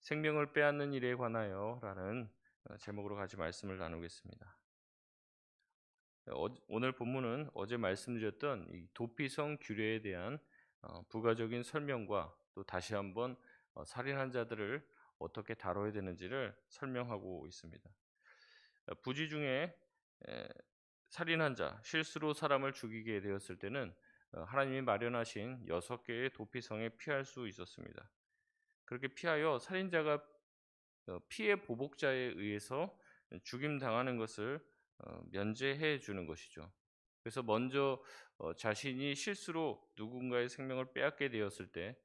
생명을 빼앗는 일에 관하여 라는 제목으로 같이 말씀을 나누겠습니다. 오늘 본문은 어제 말씀드렸던 이 도피성 규례에 대한 부가적인 설명과 또 다시 한번 살인한 자들을 어떻게 다뤄야 되는지를 설명하고 있습니다. 부지 중에 에, 살인한 자, 실수로 사람을 죽이게 되었을 때는 하나님이 마련하신 6개의 도피성에 피할 수 있었습니다. 그렇게 피하여 살인자가 피해 보복자에 의해서 죽임 당하는 것을 면제해 주는 것이죠. 그래서 먼저 자신이 실수로 누군가의 생명을 빼앗게 되었을 때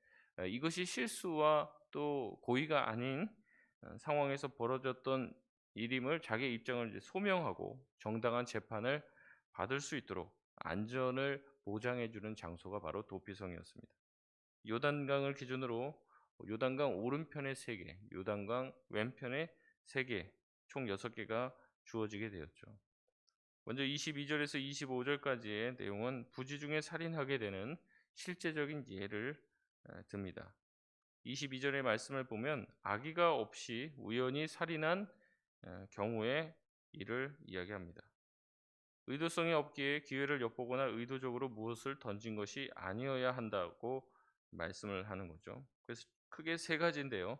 이것이 실수와 또 고의가 아닌 상황에서 벌어졌던 일임을 자기의 입장을 이제 소명하고 정당한 재판을 받을 수 있도록 안전을 보장해 주는 장소가 바로 도피성이었습니다. 요단강을 기준으로 요단강 오른편에 3개, 요단강 왼편에 3개, 총 6개가 주어지게 되었죠. 먼저 22절에서 25절까지의 내용은 부지 중에 살인하게 되는 실제적인 예를 듭니다. 22절의 말씀을 보면 악의가 없이 우연히 살인한 경우의 일을 이야기합니다. 의도성이 없기에 기회를 엿보거나 의도적으로 무엇을 던진 것이 아니어야 한다고 말씀을 하는 거죠. 그래서 크게 3가지인데요.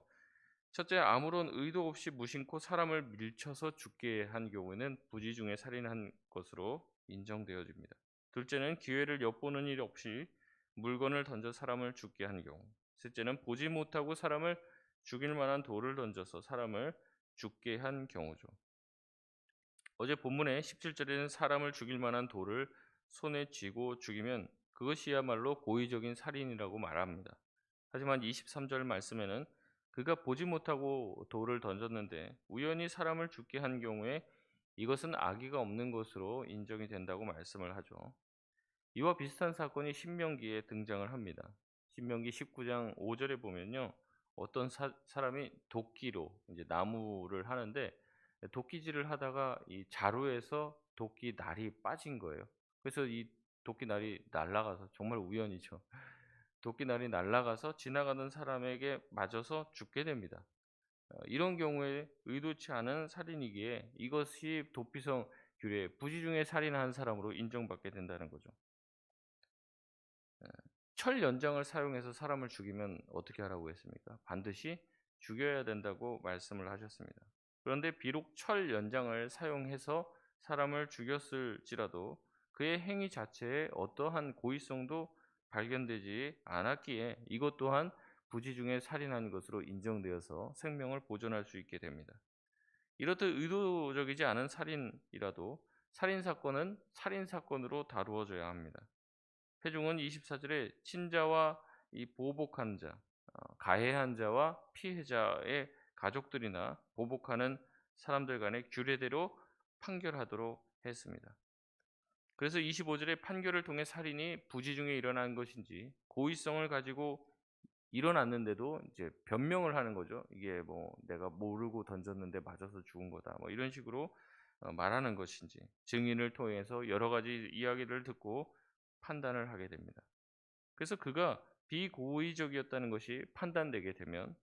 첫째, 아무런 의도 없이 무심코 사람을 밀쳐서 죽게 한 경우에는 부지 중에 살인한 것으로 인정되어집니다. 둘째는 기회를 엿보는 일 없이 물건을 던져 사람을 죽게 한 경우. 셋째는 보지 못하고 사람을 죽일 만한 돌을 던져서 사람을 죽게 한 경우죠. 어제 본문의 17절에는 사람을 죽일 만한 돌을 손에 쥐고 죽이면 그것이야말로 고의적인 살인이라고 말합니다. 하지만 23절 말씀에는 그가 보지 못하고 돌을 던졌는데 우연히 사람을 죽게 한 경우에 이것은 악의가 없는 것으로 인정이 된다고 말씀을 하죠. 이와 비슷한 사건이 신명기에 등장을 합니다. 신명기 19장 5절에 보면요. 어떤 사람이 도끼로 이제 나무를 하는데 도끼질을 하다가 이 자루에서 도끼 날이 빠진 거예요. 그래서 이 도끼 날이 날아가서 정말 우연이죠. 도끼 날이 날아가서 지나가는 사람에게 맞아서 죽게 됩니다. 이런 경우에 의도치 않은 살인이기에 이것이 도피성 규례 부지 중에 살인한 사람으로 인정받게 된다는 거죠. 철 연장을 사용해서 사람을 죽이면 어떻게 하라고 했습니까? 반드시 죽여야 된다고 말씀을 하셨습니다. 그런데 비록 철 연장을 사용해서 사람을 죽였을지라도 그의 행위 자체에 어떠한 고의성도 발견되지 않았기에 이것 또한 부지 중에 살인한 것으로 인정되어서 생명을 보존할 수 있게 됩니다. 이렇듯 의도적이지 않은 살인이라도 살인 사건은 살인 사건으로 다루어져야 합니다. 회중은 24절에 친자와 이 보복한 자, 가해한 자와 피해자의 가족들이나 보복하는 사람들 간의 규례대로 판결하도록 했습니다. 그래서 25절에 판결을 통해 살인이 부지 중에 일어난 것인지 고의성을 가지고 일어났는데도 이제 변명을 하는 거죠. 이게 뭐 내가 모르고 던졌는데 맞아서 죽은 거다. 뭐 이런 식으로 말하는 것인지 증인을 통해서 여러 가지 이야기를 듣고 판단을 하게 됩니다. 그래서 그가 비고의적이었다는 것이 판단되게 되면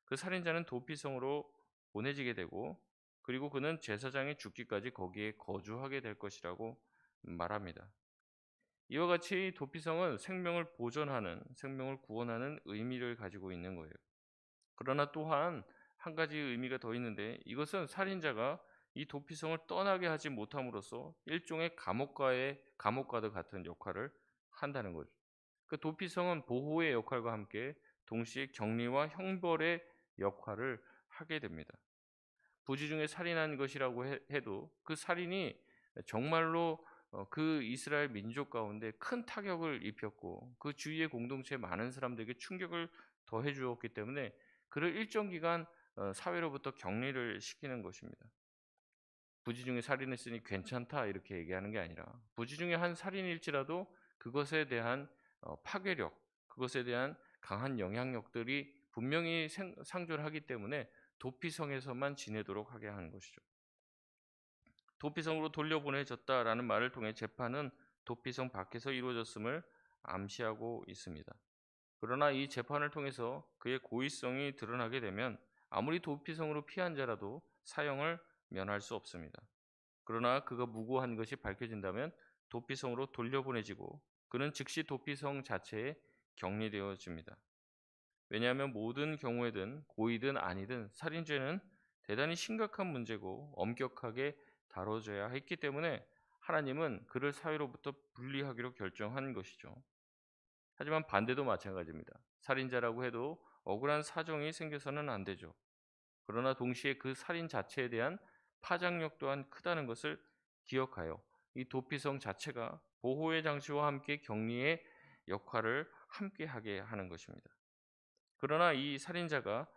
그 살인자는 도피성으로 보내지게 되고 그리고 그는 제사장이 죽기까지 거기에 거주하게 될 것이라고 말합니다. 이와 같이 도피성은 생명을 보존하는, 생명을 구원하는 의미를 가지고 있는 거예요. 그러나 또한 한 가지 의미가 더 있는데 이것은 살인자가 이 도피성을 떠나게 하지 못함으로써 일종의 감옥과도 같은 역할을 한다는 거죠. 그 도피성은 보호의 역할과 함께 동시에 격리와 형벌의 역할을 하게 됩니다. 부지 중에 살인한 것이라고 해도 그 살인이 정말로 그 이스라엘 민족 가운데 큰 타격을 입혔고 그 주위의 공동체 많은 사람들에게 충격을 더해 주었기 때문에 그를 일정 기간 사회로부터 격리를 시키는 것입니다. 부지 중에 살인했으니 괜찮다 이렇게 얘기하는 게 아니라 부지 중에 한 살인일지라도 그것에 대한 파괴력, 그것에 대한 강한 영향력들이 분명히 상존하기 때문에 도피성에서만 지내도록 하게 하는 것이죠. 도피성으로 돌려보내졌다라는 말을 통해 재판은 도피성 밖에서 이루어졌음을 암시하고 있습니다. 그러나 이 재판을 통해서 그의 고의성이 드러나게 되면 아무리 도피성으로 피한 자라도 사형을 면할 수 없습니다. 그러나 그가 무고한 것이 밝혀진다면 도피성으로 돌려보내지고 그는 즉시 도피성 자체에 격리되어집니다. 왜냐하면 모든 경우에든 고의든 아니든 살인죄는 대단히 심각한 문제고 엄격하게 다뤄져야 했기 때문에 하나님은 그를 사회로부터 분리하기로 결정한 것이죠. 하지만 반대도 마찬가지입니다. 살인자라고 해도 억울한 사정이 생겨서는 안 되죠. 그러나 동시에 그 살인 자체에 대한 파장력 또한 크다는 것을 기억하여 이 도피성 자체가 보호의 장치와 함께 격리의 역할을 함께 하게 하는 것입니다. 그러나 이 살인자가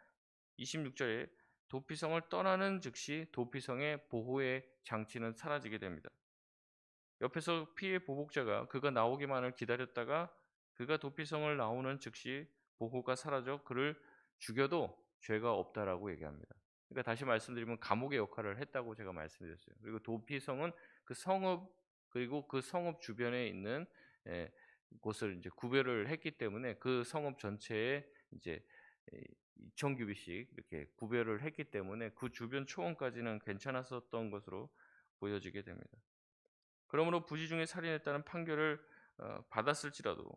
26절에 도피성을 떠나는 즉시 도피성의 보호의 장치는 사라지게 됩니다. 옆에서 피해 보복자가 그가 나오기만을 기다렸다가 그가 도피성을 나오는 즉시 보호가 사라져 그를 죽여도 죄가 없다라고 얘기합니다. 그러니까 다시 말씀드리면 감옥의 역할을 했다고 제가 말씀드렸어요. 그리고 도피성은 그 성읍 그리고 그 성읍 주변에 있는 예, 곳을 이제 구별을 했기 때문에 그 성읍 전체에 이제 2,000규빗씩 이렇게 구별을 했기 때문에 그 주변 초원까지는 괜찮았었던 것으로 보여지게 됩니다. 그러므로 부지 중에 살인했다는 판결을 받았을지라도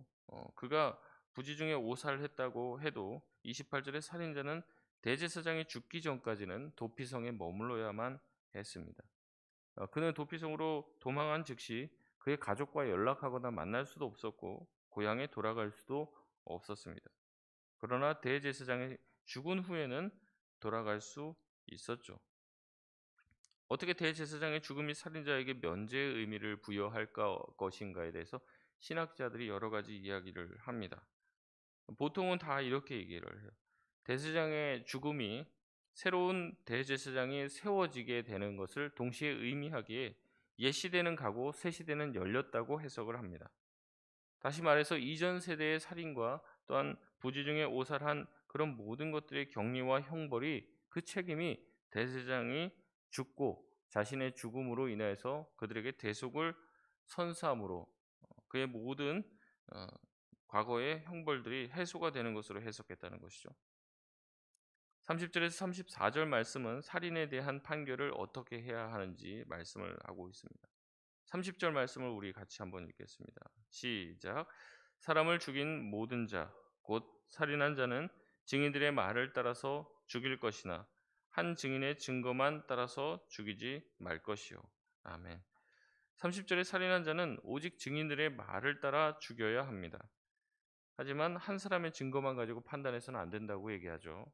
그가 부지 중에 오살했다고 해도 28절의 살인자는 대제사장이 죽기 전까지는 도피성에 머물러야만 했습니다. 그는 도피성으로 도망한 즉시 그의 가족과 연락하거나 만날 수도 없었고 고향에 돌아갈 수도 없었습니다. 그러나 대제사장이 죽은 후에는 돌아갈 수 있었죠. 어떻게 대제사장의 죽음이 살인자에게 면죄의 의미를 부여할 것인가에 대해서 신학자들이 여러 가지 이야기를 합니다. 보통은 다 이렇게 얘기를 해요. 대제사장의 죽음이 새로운 대제사장이 세워지게 되는 것을 동시에 의미하기에 옛 시대는 가고 새 시대는 열렸다고 해석을 합니다. 다시 말해서 이전 세대의 살인과 또한 부지 중에 오살한 그런 모든 것들의 격리와 형벌이 그 책임이 대제사장이 죽고 자신의 죽음으로 인해서 그들에게 대속을 선사함으로 그의 모든 어, 과거의 형벌들이 해소가 되는 것으로 해석했다는 것이죠. 30절에서 34절 말씀은 살인에 대한 판결을 어떻게 해야 하는지 말씀을 하고 있습니다. 30절 말씀을 우리 같이 한번 읽겠습니다. 시작. 사람을 죽인 모든 자, 곧 살인한 자는 증인들의 말을 따라서 죽일 것이나 한 증인의 증거만 따라서 죽이지 말 것이요. 아멘. 30절에 살인한 자는 오직 증인들의 말을 따라 죽여야 합니다. 하지만 한 사람의 증거만 가지고 판단해서는 안 된다고 얘기하죠.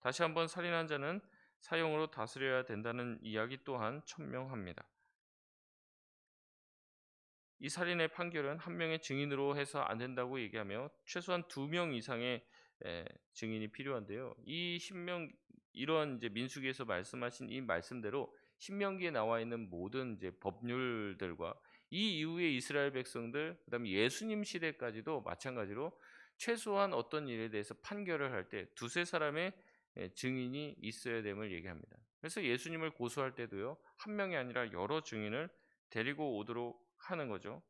다시 한번 살인한 자는 사형으로 다스려야 된다는 이야기 또한 천명합니다. 이 살인의 판결은 한 명의 증인으로 해서 안 된다고 얘기하며 최소한 2명 이상의 증인이 필요한데요. 이 신명 이런 이제 민수기에서 말씀하신 이 말씀대로 신명기에 나와 있는 모든 이제 법률들과 이 이후의 이스라엘 백성들 그다음에 예수님 시대까지도 마찬가지로 최소한 어떤 일에 대해서 판결을 할 때 두세 사람의 증인이 있어야 됨을 얘기합니다. 그래서 예수님을 고소할 때도요. 한 명이 아니라 여러 증인을 데리고 오도록 하는 거죠.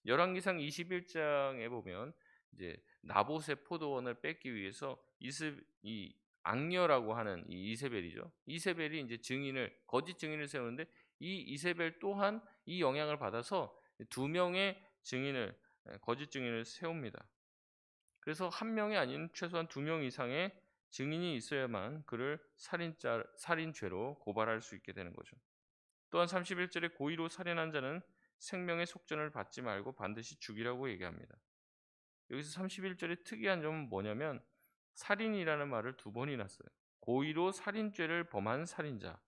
열왕기상 21장에 보면 이제 나봇의 포도원을 뺏기 위해서 이 악녀라고 하는 이 이세벨이죠. 이세벨이 이제 거짓 증인을 세우는데 이 이세벨 또한 이 영향을 받아서 2명의 거짓 증인을 세웁니다. 그래서 한 명이 아닌 최소한 2명 이상의 증인이 있어야만 그를 살인죄로 고발할 수 있게 되는 거죠. 또한 31절에 고의로 살인한 자는 생명의 속전을 받지 말고 반드시 죽이라고 얘기합니다. 여기서 31절의 특이한 점은 뭐냐면 살인이라는 말을 2번이나 써요. 고의로 살인죄를 범한 살인자.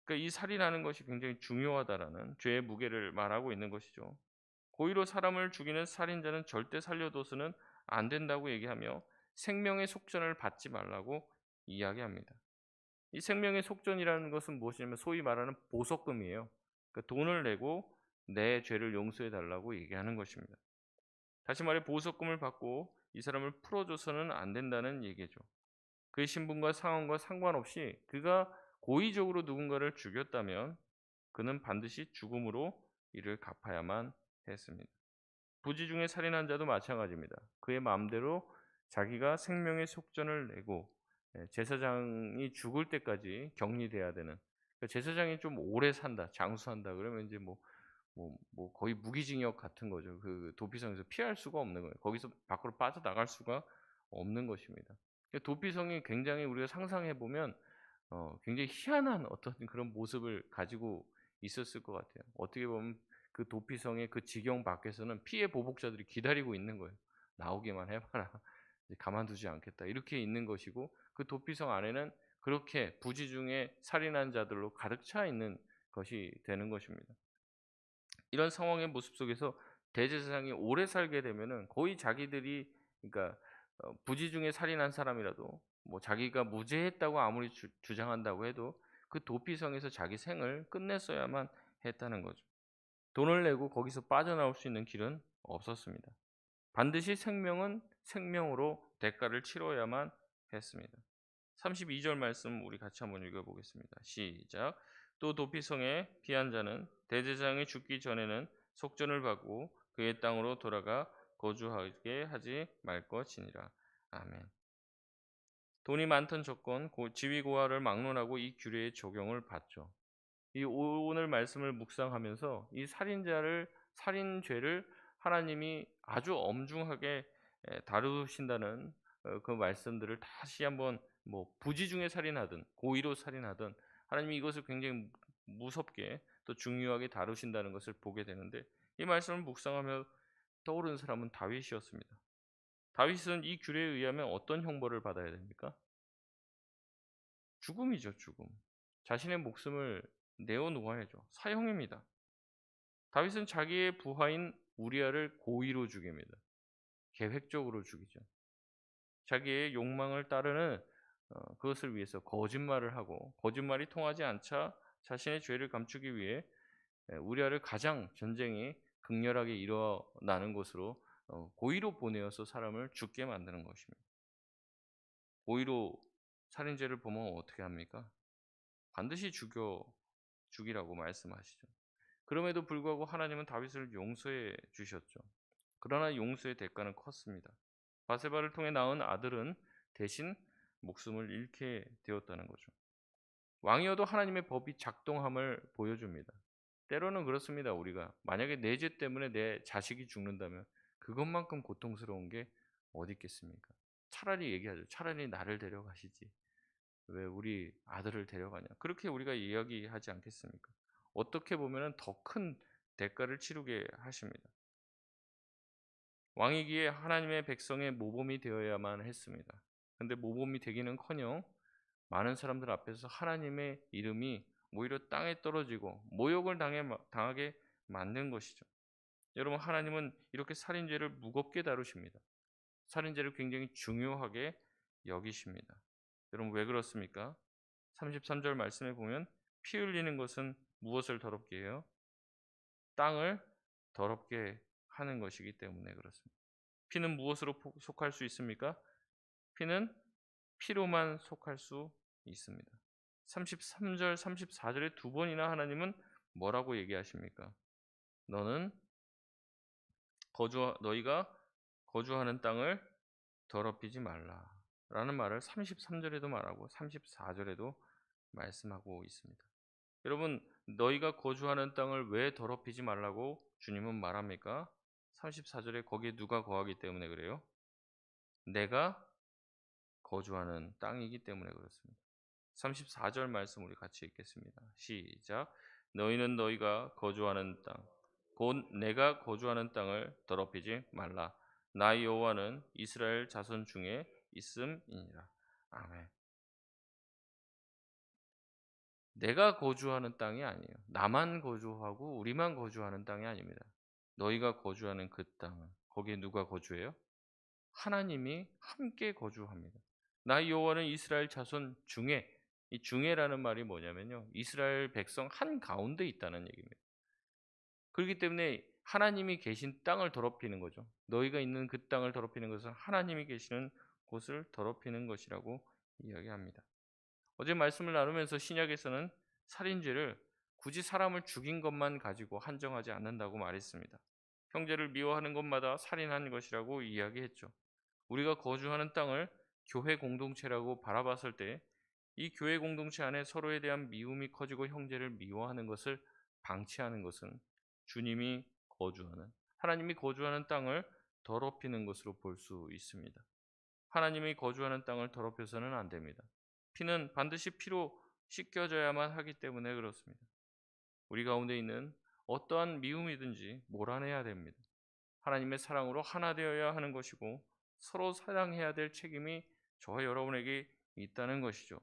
그러니까 이 살인하는 것이 굉장히 중요하다라는 죄의 무게를 말하고 있는 것이죠. 고의로 사람을 죽이는 살인자는 절대 살려둬서는 안 된다고 얘기하며 생명의 속전을 받지 말라고 이야기합니다. 이 생명의 속전이라는 것은 무엇이냐면 소위 말하는 보석금이에요. 그러니까 돈을 내고 내 죄를 용서해 달라고 얘기하는 것입니다. 다시 말해 보석금을 받고 이 사람을 풀어줘서는 안 된다는 얘기죠. 그의 신분과 상황과 상관없이 그가 고의적으로 누군가를 죽였다면 그는 반드시 죽음으로 이를 갚아야만 했습니다. 부지 중에 살인한 자도 마찬가지입니다. 그의 마음대로 자기가 생명의 속전을 내고 제사장이 죽을 때까지 격리돼야 되는, 그러니까 제사장이 좀 오래 산다, 장수한다 그러면 이제 거의 무기징역 같은 거죠. 그 도피성에서 피할 수가 없는 거예요. 거기서 밖으로 빠져나갈 수가 없는 것입니다. 도피성이 굉장히 우리가 상상해 보면 굉장히 희한한 어떤 그런 모습을 가지고 있었을 것 같아요. 어떻게 보면 그 도피성의 그 지경 밖에서는 피해 보복자들이 기다리고 있는 거예요. "나오기만 해 봐라. 이제 가만두지 않겠다." 이렇게 있는 것이고, 그 도피성 안에는 그렇게 부지 중에 살인한 자들로 가득 차 있는 것이 되는 것입니다. 이런 상황의 모습 속에서 대제사장이 오래 살게 되면은 거의 자기들이, 그러니까 부지 중에 살인한 사람이라도 자기가 무죄했다고 아무리 주장한다고 해도 그 도피성에서 자기 생을 끝냈어야만 했다는 거죠. 돈을 내고 거기서 빠져나올 수 있는 길은 없었습니다. 반드시 생명은 생명으로 대가를 치러야만 했습니다. 32절 말씀 우리 같이 한번 읽어보겠습니다. 시작. 또 도피성에 피한 자는 대제사장이 죽기 전에는 속전을 받고 그의 땅으로 돌아가 거주하게 하지 말 것이니라. 아멘. 돈이 많던 조건, 지위 고하를 막론하고 이 규례의 적용을 받죠. 이 오늘 말씀을 묵상하면서 이 살인죄를 하나님이 아주 엄중하게 다루신다는 그 말씀들을 다시 한번, 부지 중에 살인하든 고의로 살인하든 하나님이 이것을 굉장히 무섭게 또 중요하게 다루신다는 것을 보게 되는데, 이 말씀을 묵상하며 떠오르는 사람은 다윗이었습니다. 다윗은 이 규례에 의하면 어떤 형벌을 받아야 됩니까? 죽음이죠, 죽음. 자신의 목숨을 내어놓아야죠. 사형입니다. 다윗은 자기의 부하인 우리아를 고의로 죽입니다. 계획적으로 죽이죠. 자기의 욕망을 따르는 그것을 위해서 거짓말을 하고, 거짓말이 통하지 않자 자신의 죄를 감추기 위해 우리아를 가장 전쟁이 극렬하게 일어나는 곳으로 고의로 보내어서 사람을 죽게 만드는 것입니다. 고의로 살인죄를 범하면 어떻게 합니까? 반드시 죽이라고 말씀하시죠. 그럼에도 불구하고 하나님은 다윗을 용서해 주셨죠. 그러나 용서의 대가는 컸습니다. 바세바를 통해 낳은 아들은 대신 목숨을 잃게 되었다는 거죠. 왕이어도 하나님의 법이 작동함을 보여줍니다. 때로는 그렇습니다. 우리가 만약에 내 죄 때문에 내 자식이 죽는다면 그것만큼 고통스러운 게 어디 있겠습니까? 차라리 얘기하죠. 차라리 나를 데려가시지, 왜 우리 아들을 데려가냐. 그렇게 우리가 이야기하지 않겠습니까? 어떻게 보면 더 큰 대가를 치르게 하십니다. 왕이기에 하나님의 백성의 모범이 되어야만 했습니다. 근데 모범이 되기는커녕 많은 사람들 앞에서 하나님의 이름이 오히려 땅에 떨어지고 모욕을 당하게 만든 것이죠. 여러분, 하나님은 이렇게 살인죄를 무겁게 다루십니다. 살인죄를 굉장히 중요하게 여기십니다. 여러분, 왜 그렇습니까? 33절 말씀에 보면 피 흘리는 것은 무엇을 더럽게 해요? 땅을 더럽게 하는 것이기 때문에 그렇습니다. 피는 무엇으로 속할 수 있습니까? 피는 피로만 속할 수 있습니다. 33절, 34절에 두 번이나 하나님은 뭐라고 얘기하십니까? 너희가 거주하는 땅을 더럽히지 말라 라는 말을 33절에도 말하고 34절에도 말씀하고 있습니다. 여러분, 너희가 거주하는 땅을 왜 더럽히지 말라고 주님은 말합니까? 34절에 거기에 누가 거하기 때문에 그래요? 내가 거주하는 땅이기 때문에 그렇습니다. 34절 말씀 우리 같이 읽겠습니다. 시작. 너희는 너희가 거주하는 땅, 곧 내가 거주하는 땅을 더럽히지 말라. 나 여호와는 이스라엘 자손 중에 있음이니라. 아멘. 내가 거주하는 땅이 아니에요. 나만 거주하고 우리만 거주하는 땅이 아닙니다. 너희가 거주하는 그 땅은, 거기에 누가 거주해요? 하나님이 함께 거주합니다. 나 여호와는 이스라엘 자손 중에, 이 중에라는 말이 뭐냐면요, 이스라엘 백성 한 가운데 있다는 얘기입니다. 그렇기 때문에 하나님이 계신 땅을 더럽히는 거죠. 너희가 있는 그 땅을 더럽히는 것은 하나님이 계시는 곳을 더럽히는 것이라고 이야기합니다. 어제 말씀을 나누면서 신약에서는 살인죄를 굳이 사람을 죽인 것만 가지고 한정하지 않는다고 말했습니다. 형제를 미워하는 것마다 살인한 것이라고 이야기했죠. 우리가 거주하는 땅을 교회 공동체라고 바라봤을 때 이 교회 공동체 안에 서로에 대한 미움이 커지고 형제를 미워하는 것을 방치하는 것은 주님이 거주하는 하나님이 거주하는 땅을 더럽히는 것으로 볼 수 있습니다. 하나님이 거주하는 땅을 더럽혀서는 안 됩니다. 피는 반드시 피로 씻겨져야만 하기 때문에 그렇습니다. 우리 가운데 있는 어떠한 미움이든지 몰아내야 됩니다. 하나님의 사랑으로 하나 되어야 하는 것이고 서로 사랑해야 될 책임이 저와 여러분에게 있다는 것이죠.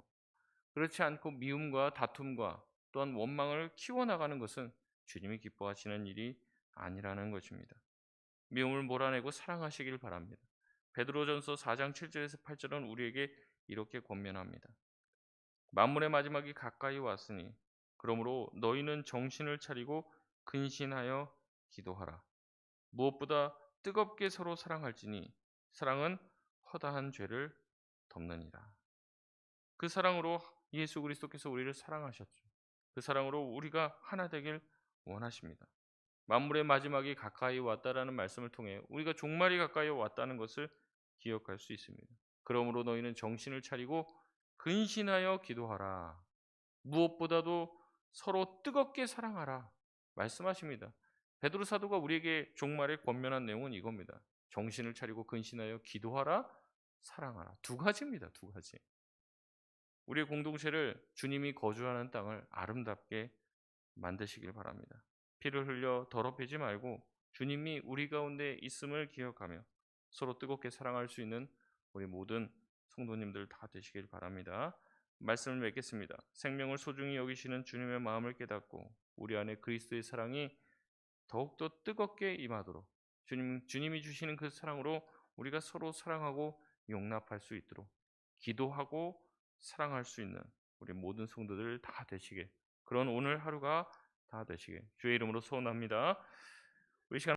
그렇지 않고 미움과 다툼과 또한 원망을 키워나가는 것은 주님이 기뻐하시는 일이 아니라는 것입니다. 미움을 몰아내고 사랑하시길 바랍니다. 베드로전서 4장 7절에서 8절은 우리에게 이렇게 권면합니다. 만물의 마지막이 가까이 왔으니 그러므로 너희는 정신을 차리고 근신하여 기도하라. 무엇보다 뜨겁게 서로 사랑할지니 사랑은 허다한 죄를 덮느니라. 그 사랑으로 예수 그리스도께서 우리를 사랑하셨죠. 그 사랑으로 우리가 하나 되길 원하십니다. 만물의 마지막이 가까이 왔다라는 말씀을 통해 우리가 종말이 가까이 왔다는 것을 기억할 수 있습니다. 그러므로 너희는 정신을 차리고 근신하여 기도하라. 무엇보다도 서로 뜨겁게 사랑하라 말씀하십니다. 베드로 사도가 우리에게 종말에 권면한 내용은 이겁니다. 정신을 차리고 근신하여 기도하라, 사랑하라. 두 가지입니다. 두 가지. 우리의 공동체를 주님이 거주하는 땅을 아름답게 만드시길 바랍니다. 피를 흘려 더럽히지 말고 주님이 우리 가운데 있음을 기억하며 서로 뜨겁게 사랑할 수 있는 우리 모든 성도님들 다 되시길 바랍니다. 말씀을 맺겠습니다. 생명을 소중히 여기시는 주님의 마음을 깨닫고 우리 안에 그리스도의 사랑이 더욱더 뜨겁게 임하도록 주님이 주시는 그 사랑으로 우리가 서로 사랑하고 용납할 수 있도록 기도하고 사랑할 수 있는 우리 모든 성도들 다 되시게 그런 오늘 하루가 다 되시게 주의 이름으로 소원합니다. 우리 시간